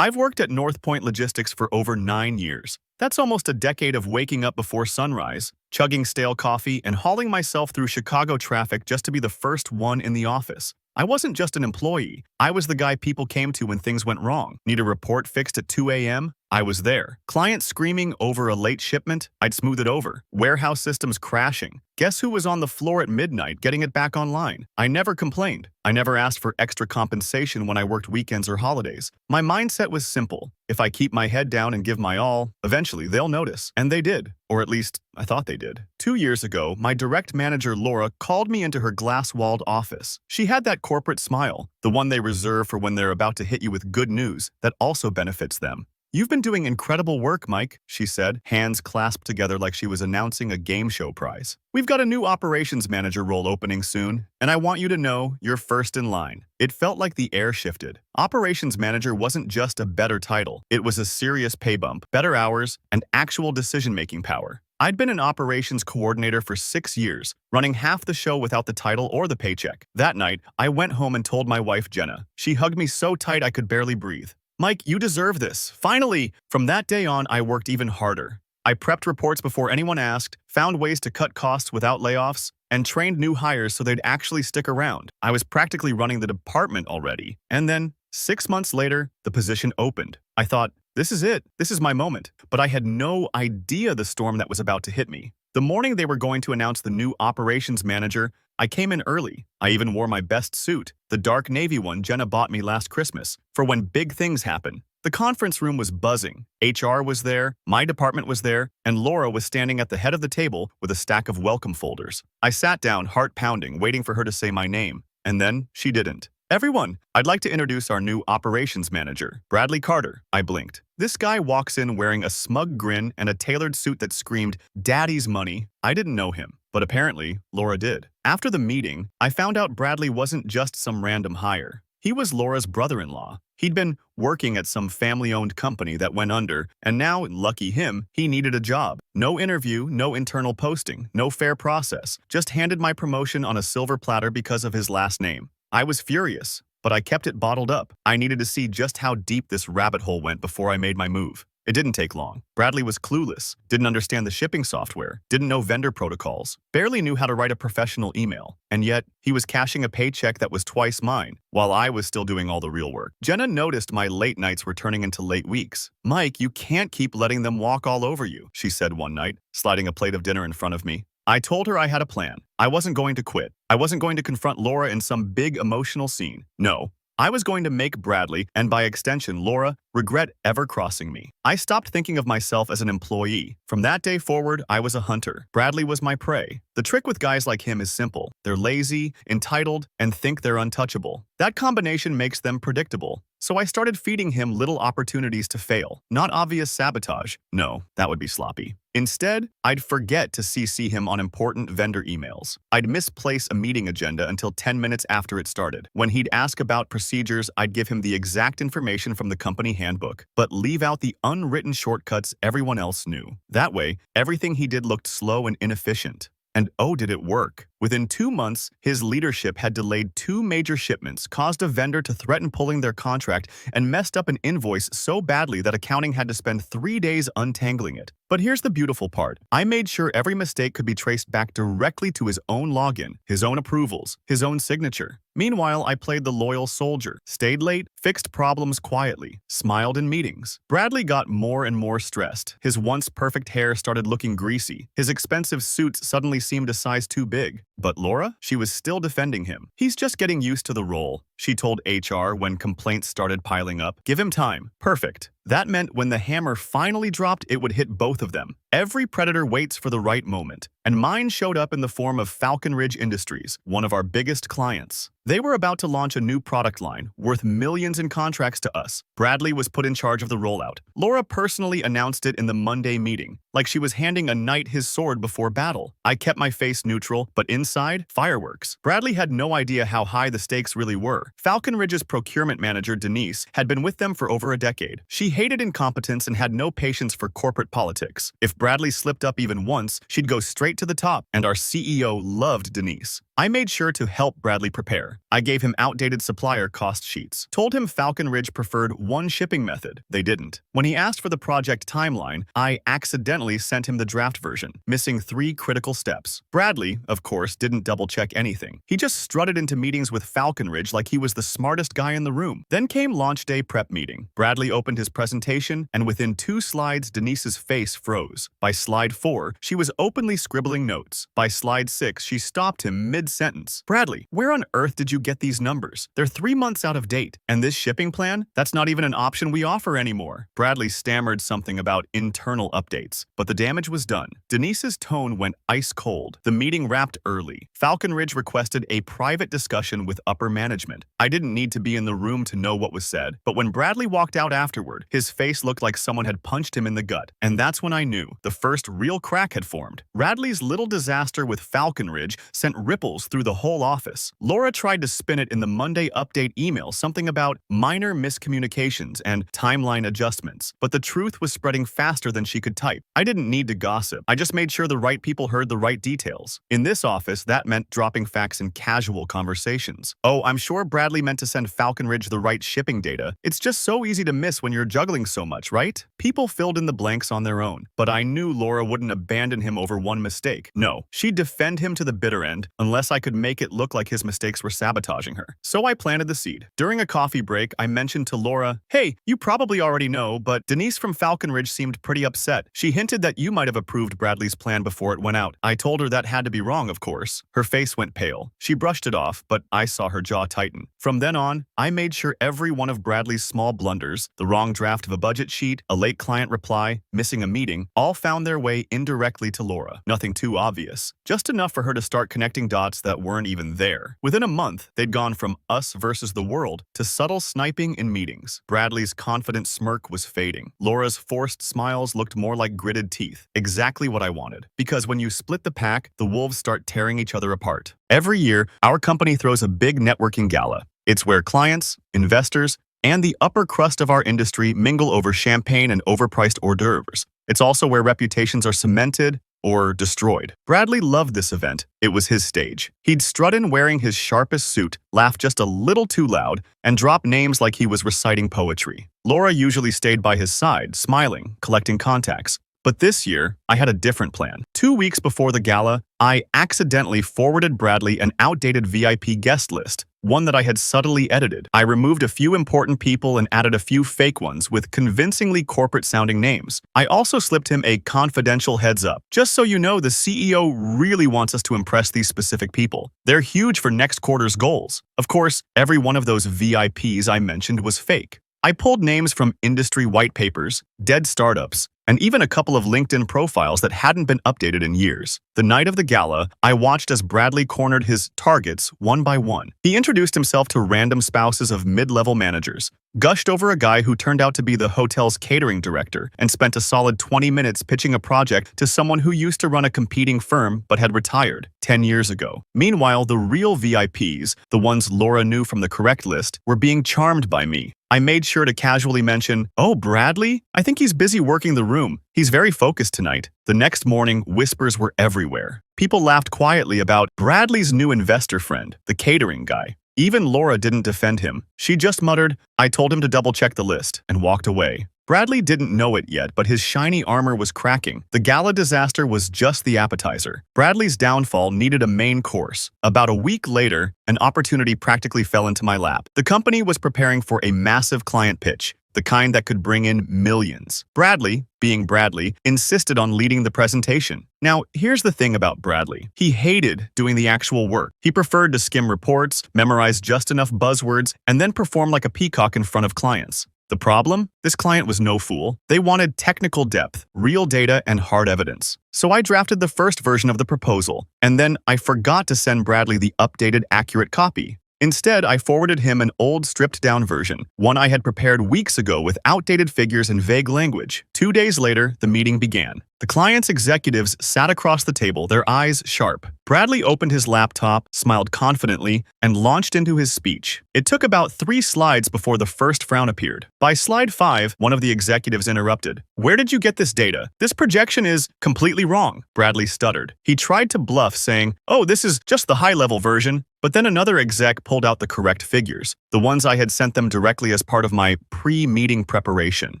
I've worked at North Point Logistics for over 9 years. That's almost a decade of waking up before sunrise, chugging stale coffee, and hauling myself through Chicago traffic just to be the first one in the office. I wasn't just an employee. I was the guy people came to when things went wrong. Need a report fixed at 2 a.m.? I was there. Client screaming over a late shipment? I'd smooth it over. Warehouse systems crashing. Guess who was on the floor at midnight getting it back online? I never complained. I never asked for extra compensation when I worked weekends or holidays. My mindset was simple. If I keep my head down and give my all, eventually they'll notice. And they did. Or at least, I thought they did. 2 years ago, my direct manager Laura called me into her glass-walled office. She had that corporate smile, the one they reserve for when they're about to hit you with good news that also benefits them. "You've been doing incredible work, Mike," she said, hands clasped together like she was announcing a game show prize. "We've got a new operations manager role opening soon, and I want you to know you're first in line." It felt like the air shifted. Operations manager wasn't just a better title. It was a serious pay bump, better hours, and actual decision-making power. I'd been an operations coordinator for 6 years, running half the show without the title or the paycheck. That night, I went home and told my wife, Jenna. She hugged me so tight I could barely breathe. "Mike, you deserve this. Finally!" From that day on, I worked even harder. I prepped reports before anyone asked, found ways to cut costs without layoffs, and trained new hires so they'd actually stick around. I was practically running the department already. And then, 6 months later, the position opened. I thought, this is it. This is my moment. But I had no idea the storm that was about to hit me. The morning they were going to announce the new operations manager, I came in early. I even wore my best suit, the dark navy one Jenna bought me last Christmas, for when big things happen. The conference room was buzzing. HR was there, my department was there, and Laura was standing at the head of the table with a stack of welcome folders. I sat down, heart pounding, waiting for her to say my name. And then she didn't. "Everyone, I'd like to introduce our new operations manager, Bradley Carter." I blinked. This guy walks in wearing a smug grin and a tailored suit that screamed, "Daddy's money." I didn't know him, but apparently Laura did. After the meeting, I found out Bradley wasn't just some random hire. He was Laura's brother-in-law. He'd been working at some family-owned company that went under, and now, lucky him, he needed a job. No interview, no internal posting, no fair process. Just handed my promotion on a silver platter because of his last name. I was furious, but I kept it bottled up. I needed to see just how deep this rabbit hole went before I made my move. It didn't take long. Bradley was clueless, didn't understand the shipping software, didn't know vendor protocols, barely knew how to write a professional email. And yet, he was cashing a paycheck that was twice mine, while I was still doing all the real work. Jenna noticed my late nights were turning into late weeks. "Mike, you can't keep letting them walk all over you," she said one night, sliding a plate of dinner in front of me. I told her I had a plan. I wasn't going to quit. I wasn't going to confront Laura in some big emotional scene. No. I was going to make Bradley, and by extension Laura, regret ever crossing me. I stopped thinking of myself as an employee. From that day forward, I was a hunter. Bradley was my prey. The trick with guys like him is simple. They're lazy, entitled, and think they're untouchable. That combination makes them predictable. So I started feeding him little opportunities to fail. Not obvious sabotage. No, that would be sloppy. Instead, I'd forget to CC him on important vendor emails. I'd misplace a meeting agenda until 10 minutes after it started. When he'd ask about procedures, I'd give him the exact information from the company handbook, but leave out the unwritten shortcuts everyone else knew. That way, everything he did looked slow and inefficient. And oh, did it work. Within 2 months, his leadership had delayed 2 major shipments, caused a vendor to threaten pulling their contract, and messed up an invoice so badly that accounting had to spend 3 days untangling it. But here's the beautiful part. I made sure every mistake could be traced back directly to his own login, his own approvals, his own signature. Meanwhile, I played the loyal soldier, stayed late, fixed problems quietly, smiled in meetings. Bradley got more and more stressed. His once perfect hair started looking greasy. His expensive suits suddenly seemed a size too big. But Laura? She was still defending him. "He's just getting used to the role," she told HR when complaints started piling up. "Give him time." Perfect. That meant when the hammer finally dropped, it would hit both of them. Every predator waits for the right moment, and mine showed up in the form of Falcon Ridge Industries, one of our biggest clients. They were about to launch a new product line, worth millions in contracts to us. Bradley was put in charge of the rollout. Laura personally announced it in the Monday meeting, like she was handing a knight his sword before battle. I kept my face neutral, but inside, fireworks. Bradley had no idea how high the stakes really were. Falcon Ridge's procurement manager, Denise, had been with them for over a decade. She hated incompetence and had no patience for corporate politics. If Bradley slipped up even once, she'd go straight to the top, and our CEO loved Denise. I made sure to help Bradley prepare. I gave him outdated supplier cost sheets. Told him Falcon Ridge preferred one shipping method. They didn't. When he asked for the project timeline, I accidentally sent him the draft version, missing 3 critical steps. Bradley, of course, didn't double-check anything. He just strutted into meetings with Falcon Ridge like he was the smartest guy in the room. Then came launch day prep meeting. Bradley opened his presentation, and within 2 slides, Denise's face froze. By slide 4, she was openly scribbling notes. By slide 6, she stopped him mid-sentence. Bradley, where on earth did you get these numbers? They're 3 months out of date. And this shipping plan? That's not even an option we offer anymore. Bradley stammered something about internal updates, but the damage was done. Denise's tone went ice cold. The meeting wrapped early. Falcon Ridge requested a private discussion with upper management. I didn't need to be in the room to know what was said, but when Bradley walked out afterward, his face looked like someone had punched him in the gut. And that's when I knew the first real crack had formed. Bradley's little disaster with Falcon Ridge sent ripples through the whole office. Laura tried to spin it in the Monday update email, something about minor miscommunications and timeline adjustments, but the truth was spreading faster than she could type. I didn't need to gossip. I just made sure the right people heard the right details. In this office, that meant dropping facts in casual conversations. Oh, I'm sure Bradley meant to send Falcon Ridge the right shipping data. It's just so easy to miss when you're juggling so much, right? People filled in the blanks on their own, but I knew Laura wouldn't abandon him over one mistake. No, she'd defend him to the bitter end unless I could make it look like his mistakes were sabotaging her. So I planted the seed. During a coffee break, I mentioned to Laura, "Hey, you probably already know, but Denise from Falcon Ridge seemed pretty upset. She hinted that you might have approved Bradley's plan before it went out." I told her that had to be wrong, of course. Her face went pale. She brushed it off, but I saw her jaw tighten. From then on, I made sure every one of Bradley's small blunders, the wrong draft of a budget sheet, a late client reply, missing a meeting, all found their way indirectly to Laura. Nothing too obvious. Just enough for her to start connecting dots that weren't even there. Within a month, they'd gone from us versus the world to subtle sniping in meetings. Bradley's confident smirk was fading. Laura's forced smiles looked more like gritted teeth. Exactly what I wanted. Because when you split the pack, the wolves start tearing each other apart. Every year, our company throws a big networking gala. It's where clients, investors, and the upper crust of our industry mingle over champagne and overpriced hors d'oeuvres. It's also where reputations are cemented or destroyed. Bradley loved this event. It was his stage. He'd strut in wearing his sharpest suit, laugh just a little too loud, and drop names like he was reciting poetry. Laura usually stayed by his side, smiling, collecting contacts. But this year, I had a different plan. 2 weeks before the gala, I accidentally forwarded Bradley an outdated VIP guest list, one that I had subtly edited. I removed a few important people and added a few fake ones with convincingly corporate-sounding names. I also slipped him a confidential heads up. Just so you know, the CEO really wants us to impress these specific people. They're huge for next quarter's goals. Of course, every one of those VIPs I mentioned was fake. I pulled names from industry white papers, dead startups, and even a couple of LinkedIn profiles that hadn't been updated in years. The night of the gala, I watched as Bradley cornered his targets one by one. He introduced himself to random spouses of mid-level managers, gushed over a guy who turned out to be the hotel's catering director, and spent a solid 20 minutes pitching a project to someone who used to run a competing firm but had retired 10 years ago. Meanwhile, the real VIPs, the ones Laura knew from the correct list, were being charmed by me. I made sure to casually mention, "Oh, Bradley? I think he's busy working the room. He's very focused tonight." The next morning, whispers were everywhere. People laughed quietly about Bradley's new investor friend, the catering guy. Even Laura didn't defend him. She just muttered, "I told him to double-check the list," and walked away. Bradley didn't know it yet, but his shiny armor was cracking. The gala disaster was just the appetizer. Bradley's downfall needed a main course. About a week later, an opportunity practically fell into my lap. The company was preparing for a massive client pitch, the kind that could bring in millions. Bradley, being Bradley, insisted on leading the presentation. Now, here's the thing about Bradley. He hated doing the actual work. He preferred to skim reports, memorize just enough buzzwords, and then perform like a peacock in front of clients. The problem? This client was no fool. They wanted technical depth, real data, and hard evidence. So I drafted the first version of the proposal, and then I forgot to send Bradley the updated, accurate copy. Instead, I forwarded him an old, stripped-down version, one I had prepared weeks ago with outdated figures and vague language. 2 days later, the meeting began. The client's executives sat across the table, their eyes sharp. Bradley opened his laptop, smiled confidently, and launched into his speech. It took about 3 slides before the first frown appeared. By slide 5, one of the executives interrupted. "Where did you get this data? This projection is completely wrong," Bradley stuttered. He tried to bluff, saying, "Oh, this is just the high-level version." But then another exec pulled out the correct figures, the ones I had sent them directly as part of my pre-meeting preparation.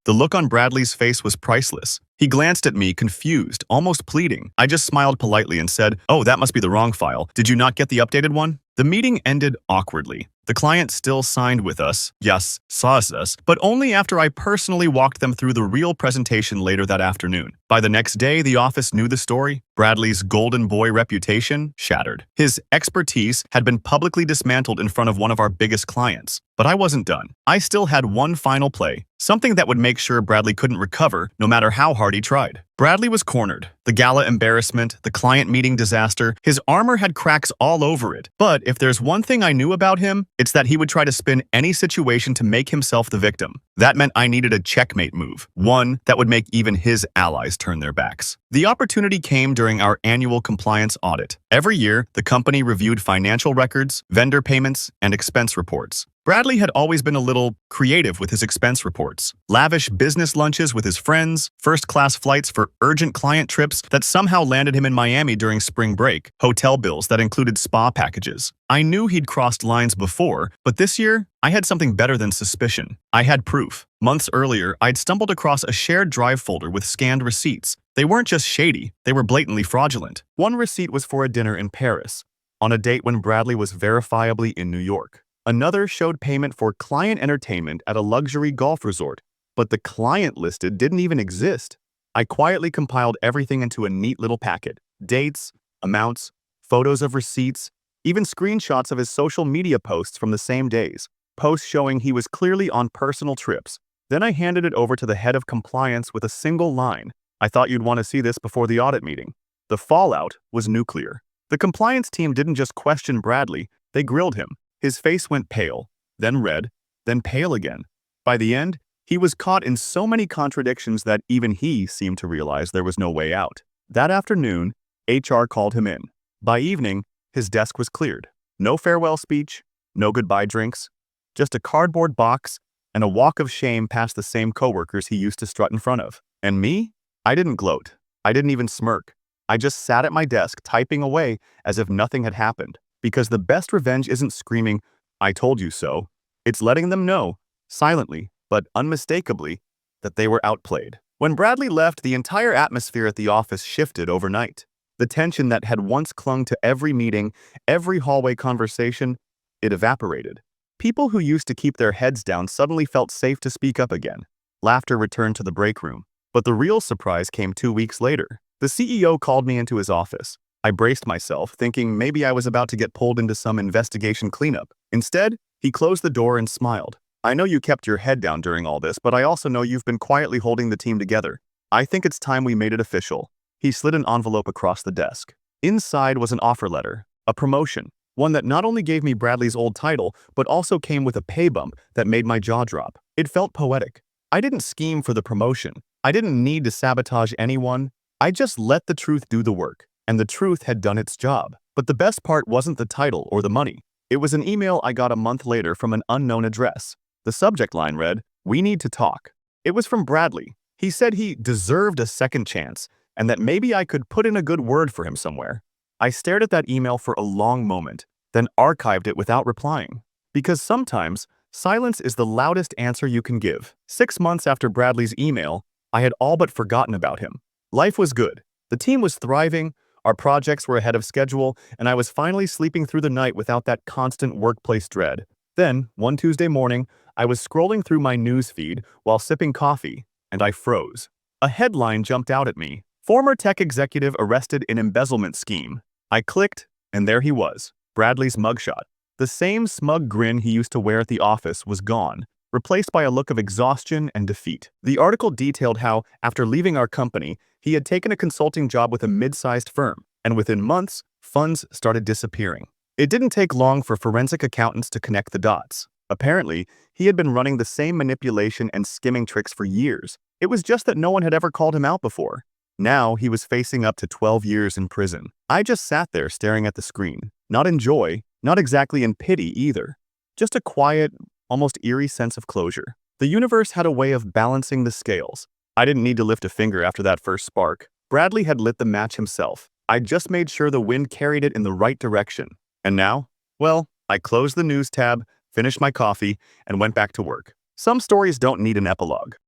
The look on Bradley's face was priceless. He glanced at me, confused, almost pleading. I just smiled politely and said, "Oh, that must be the wrong file. Did you not get the updated one?" The meeting ended awkwardly. The client still signed with us, yes, saw us, but only after I personally walked them through the real presentation later that afternoon. By the next day, the office knew the story. Bradley's golden boy reputation shattered. His expertise had been publicly dismantled in front of one of our biggest clients. But I wasn't done. I still had one final play, something that would make sure Bradley couldn't recover no matter how hard he tried. Bradley was cornered. The gala embarrassment, the client meeting disaster, his armor had cracks all over it. But if there's one thing I knew about him, it's that he would try to spin any situation to make himself the victim. That meant I needed a checkmate move, one that would make even his allies turn their backs. The opportunity came during our annual compliance audit. Every year, the company reviewed financial records, vendor payments, and expense reports. Bradley had always been a little creative with his expense reports. Lavish business lunches with his friends, first-class flights for urgent client trips that somehow landed him in Miami during spring break, hotel bills that included spa packages. I knew he'd crossed lines before, but this year, I had something better than suspicion. I had proof. Months earlier, I'd stumbled across a shared drive folder with scanned receipts. They weren't just shady, they were blatantly fraudulent. One receipt was for a dinner in Paris, on a date when Bradley was verifiably in New York. Another showed payment for client entertainment at a luxury golf resort, but the client listed didn't even exist. I quietly compiled everything into a neat little packet. Dates, amounts, photos of receipts, even screenshots of his social media posts from the same days. Posts showing he was clearly on personal trips. Then I handed it over to the head of compliance with a single line. "I thought you'd want to see this before the audit meeting." The fallout was nuclear. The compliance team didn't just question Bradley, they grilled him. His face went pale, then red, then pale again. By the end, he was caught in so many contradictions that even he seemed to realize there was no way out. That afternoon, HR called him in. By evening, his desk was cleared. No farewell speech, no goodbye drinks, just a cardboard box and a walk of shame past the same coworkers he used to strut in front of. And me? I didn't gloat. I didn't even smirk. I just sat at my desk typing away as if nothing had happened. Because the best revenge isn't screaming, "I told you so." It's letting them know, silently but unmistakably, that they were outplayed. When Bradley left, the entire atmosphere at the office shifted overnight. The tension that had once clung to every meeting, every hallway conversation, it evaporated. People who used to keep their heads down suddenly felt safe to speak up again. Laughter returned to the break room. But the real surprise came 2 weeks later. The CEO called me into his office. I braced myself, thinking maybe I was about to get pulled into some investigation cleanup. Instead, he closed the door and smiled. "I know you kept your head down during all this, but I also know you've been quietly holding the team together. I think it's time we made it official." He slid an envelope across the desk. Inside was an offer letter, a promotion, one that not only gave me Bradley's old title, but also came with a pay bump that made my jaw drop. It felt poetic. I didn't scheme for the promotion. I didn't need to sabotage anyone. I just let the truth do the work. And the truth had done its job. But the best part wasn't the title or the money. It was an email I got a month later from an unknown address. The subject line read, "We need to talk." It was from Bradley. He said he deserved a second chance, and that maybe I could put in a good word for him somewhere. I stared at that email for a long moment, then archived it without replying. Because sometimes, silence is the loudest answer you can give. 6 months after Bradley's email, I had all but forgotten about him. Life was good. The team was thriving. Our projects were ahead of schedule, and I was finally sleeping through the night without that constant workplace dread. Then, one Tuesday morning, I was scrolling through my news feed while sipping coffee, and I froze. A headline jumped out at me. "Former tech executive arrested in embezzlement scheme." I clicked, and there he was, Bradley's mugshot. The same smug grin he used to wear at the office was gone, replaced by a look of exhaustion and defeat. The article detailed how, after leaving our company, he had taken a consulting job with a mid-sized firm, and within months, funds started disappearing. It didn't take long for forensic accountants to connect the dots. Apparently, he had been running the same manipulation and skimming tricks for years. It was just that no one had ever called him out before. Now he was facing up to 12 years in prison. I just sat there staring at the screen. Not in joy, not exactly in pity either. Just a quiet, almost eerie sense of closure. The universe had a way of balancing the scales. I didn't need to lift a finger after that first spark. Bradley had lit the match himself. I just made sure the wind carried it in the right direction. And now? Well, I closed the news tab, finished my coffee, and went back to work. Some stories don't need an epilogue.